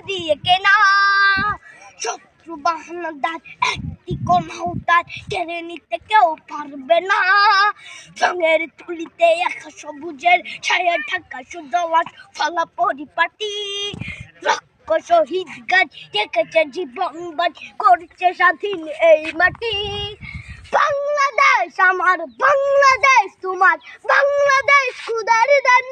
দিয়ে কেনা। শত্রু বাহানাদার একটি কণাও তার কেড়ে নিতে কেউ পারবে না। রঙের তুলিতে একা সবুজের ছায়া ঢাকা সুজলাস ফলা পরিপাটি। রক্ত শহীদ গাছ রেখেছে জীবন বাজ করছে স্বাধীন এই মাটি। বাংলাদেশ আমার, বাংলাদেশ তোমার, বাংলাদেশ খুদার দান।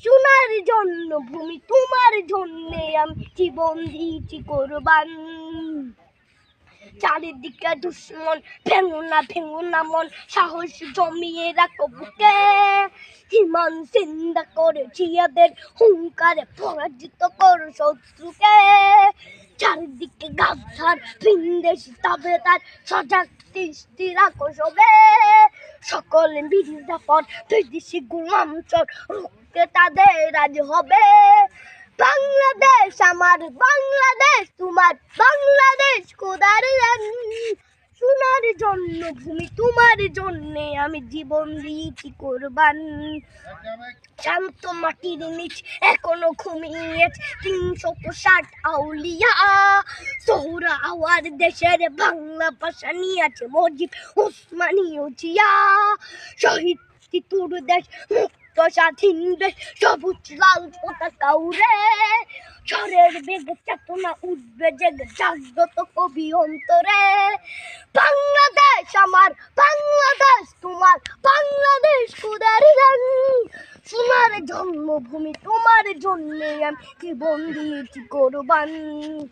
সোনার জন্য ভূমি তোমার জন্যে আমি জীবন দিয়েছি কোরবান। চারিদিকে দুশ্মন, ভেঙো না মন, সাহস জমিয়ে রাখো বুকে। ইমান জিন্দা করে জিয়াদের হুঙ্কারে পরাজিত করো শত্রুকে। চারিদিকে গাদ্দার ভিনদেশী তাবেদার সজাগ দৃষ্টি রাখো সবে। সকল মির্জাফর বিদেশি গোলাম চোর রুখতে তাদের আজ হবে। বাংলাদেশ আমার, বাংলাদেশ তোমার, বাংলাদেশ খোদার দান। সোনার জন্য ভূমি তোমার জন্যে আমি জীবন দিয়েছি কোরবান। শান্ত মাটির নিচ এখনো ঘুমিয়েছে ৩৬০ আউলিয়া। সোহরা আওয়ার দেশের বাংলা ভাষা নিয়েছে মজিদ ওসমানীয় জিয়া। শহীদ তিতুর দেশ, মুক্ত স্বাধীন দেশ, সবুজ লাল পতাকা উড়ে। ঝড়ের বেগে চেতনা উঠবে জেগে জাগ্রত কবি অন্তরে। বাংলাদেশ আমার, বাংলাদেশ তোমার, বাংলাদেশ খোদার দান। সোনার জন্মভূমি তোমার জন্যে আমি জীবন দিয়েছি কোরবান।